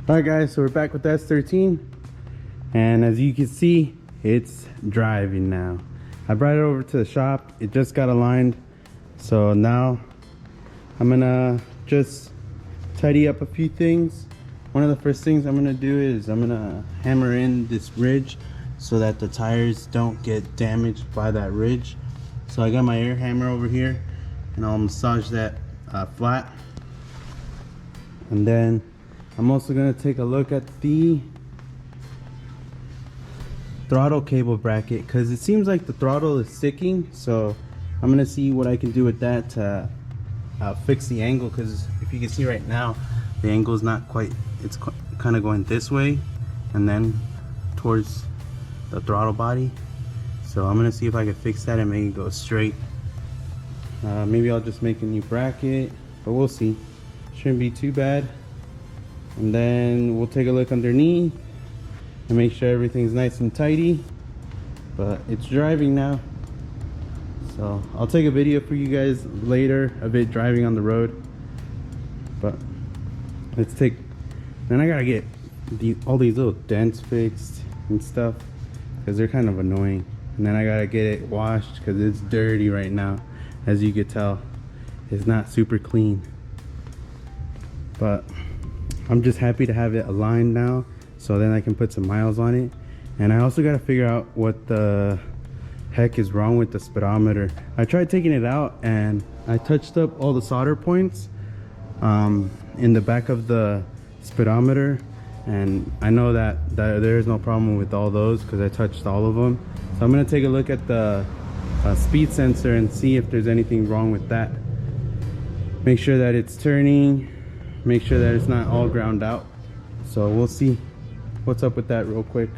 Alright guys, so we're back with the S13, and as you can see, it's driving now. I brought it over to the shop. It just got aligned, so now I'm gonna just tidy up a few things. One of the first things I'm gonna do is I'm gonna hammer in this ridge so that the tires don't get damaged by that ridge. So I got my air hammer over here, and I'll massage that flat. And then I'm also going to take a look at the throttle cable bracket, because it seems like the throttle is sticking. So I'm going to see what I can do with that to fix the angle, because if you can see right now, the angle is not quite, it's kind of going this way and then towards the throttle body. So I'm going to see if I can fix that and make it go straight. Maybe I'll just make a new bracket, but we'll see. Shouldn't be too bad. And then we'll take a look underneath and make sure everything's nice and tidy. But it's driving now, so I'll take a video for you guys later of it driving on the road. But let's take, then I gotta get all these little dents fixed and stuff, because they're kind of annoying. And then I gotta get it washed because it's dirty right now. As you can tell, it's not super clean. But I'm just happy to have it aligned now, so then I can put some miles on it. And I also got to figure out what the heck is wrong with the speedometer. I tried taking it out and I touched up all the solder points in the back of the speedometer, and I know that there is no problem with all those because I touched all of them. So I'm going to take a look at the speed sensor and see if there's anything wrong with that. Make sure that it's turning, make sure that it's not all ground out. So we'll see what's up with that real quick.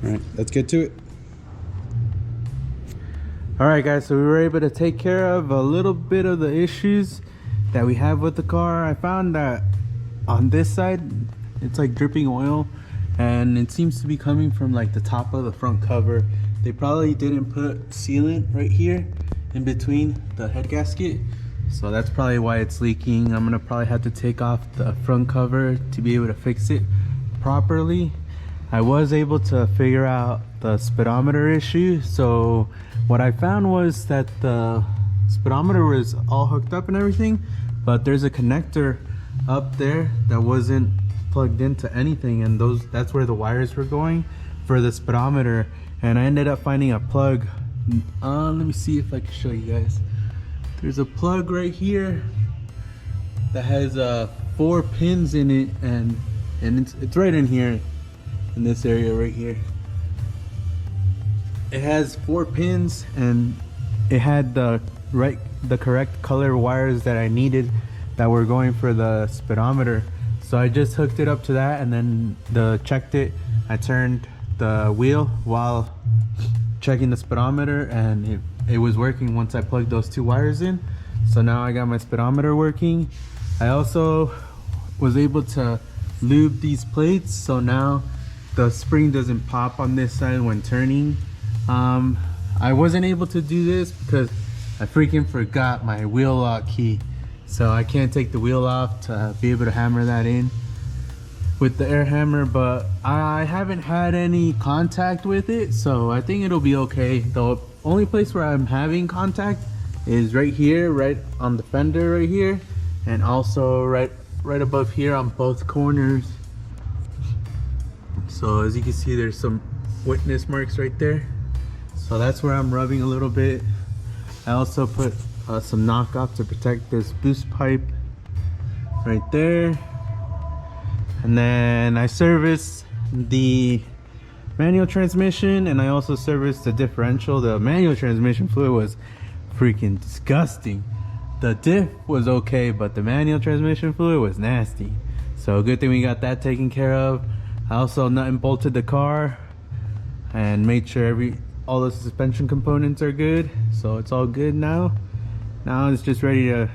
All right, let's get to it. All right guys, so we were able to take care of a little bit of the issues that we have with the car. I found that on this side it's like dripping oil, and it seems to be coming from like the top of the front cover. They probably didn't put sealant right here in between the head gasket, so that's probably why it's leaking. I'm gonna probably have to take off the front cover to be able to fix it properly. I was able to figure out the speedometer issue. So what I found was that the speedometer was all hooked up and everything, but there's a connector up there that wasn't plugged into anything, and that's where the wires were going for the speedometer. And I ended up finding a plug. Let me see if I can show you guys. There's a plug right here that has 4 pins in it, and it's right in here, in this area right here. It has 4 pins, and it had the correct color wires that I needed that were going for the speedometer. So I just hooked it up to that, and then checked it. I turned the wheel while checking the speedometer, and it was working once I plugged those 2 wires in. So now I got my speedometer working. I also was able to lube these plates, so now the spring doesn't pop on this side when turning. I wasn't able to do this because I freaking forgot my wheel lock key, so I can't take the wheel off to be able to hammer that in with the air hammer. But I haven't had any contact with it, so I think it'll be okay. The only place where I'm having contact is right here, right on the fender right here, and also right above here on both corners. So as you can see, there's some witness marks right there, so that's where I'm rubbing a little bit. I also put some knockoff to protect this boost pipe right there. And then I serviced the manual transmission, and I also serviced the differential. The manual transmission fluid was freaking disgusting. The diff was okay, but the manual transmission fluid was nasty. So good thing we got that taken care of. I also nut and bolted the car and made sure all the suspension components are good. So it's all good now. Now it's just ready to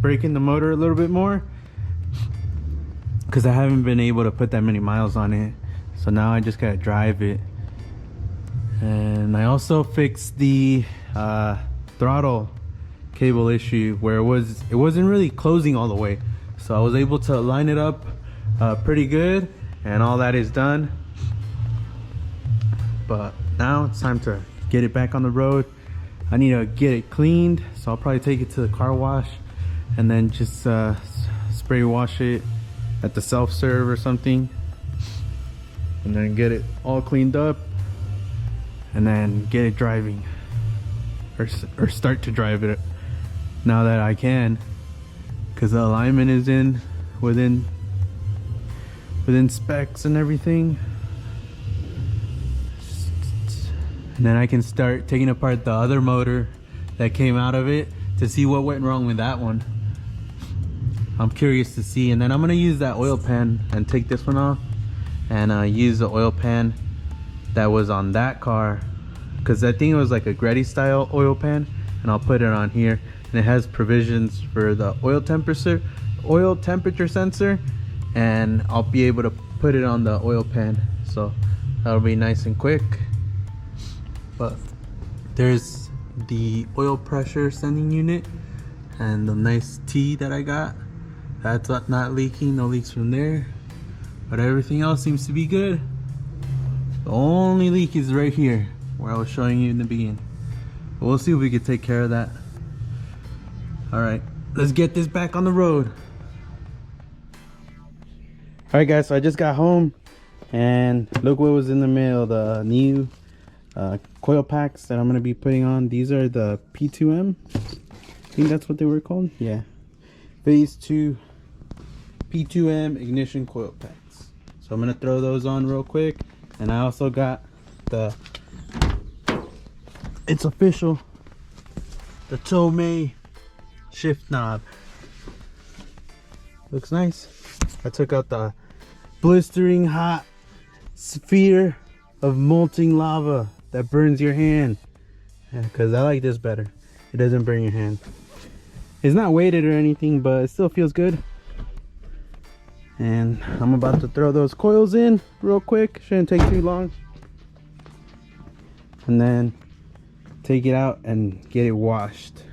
break in the motor a little bit more, because I haven't been able to put that many miles on it. So now I just gotta drive it. And I also fixed the throttle cable issue where it wasn't really closing all the way. So I was able to line it up pretty good, and all that is done. But now it's time to get it back on the road. I need to get it cleaned, so I'll probably take it to the car wash and then just spray wash it at the self-serve or something, and then get it all cleaned up and then get it driving, or start to drive it now that I can, because the alignment is in within specs and everything. And then I can start taking apart the other motor that came out of it to see what went wrong with that one. I'm curious to see. And then I'm gonna use that oil pan and take this one off and use the oil pan that was on that car, because I think it was like a Gretty style oil pan, and I'll put it on here. And it has provisions for the oil temperature sensor, and I'll be able to put it on the oil pan, so that'll be nice and quick. But there's the oil pressure sending unit and the nice T that I got. That's not leaking, no leaks from there, but everything else seems to be good. The only leak is right here where I was showing you in the beginning, but we'll see if we can take care of that. All right, let's get this back on the road. All right guys, so I just got home and look what was in the mail. The new coil packs that I'm going to be putting on. These are the P2M, I think that's what they were called. Yeah, phase 2 P2M ignition coil packs. So I'm going to throw those on real quick. And I also got it's official, the Tomei shift knob. Looks nice. I took out the blistering hot sphere of molten lava that burns your hand, because I like this better. It doesn't burn your hand. It's not weighted or anything, but it still feels good. And I'm about to throw those coils in real quick. Shouldn't take too long. And then take it out and get it washed.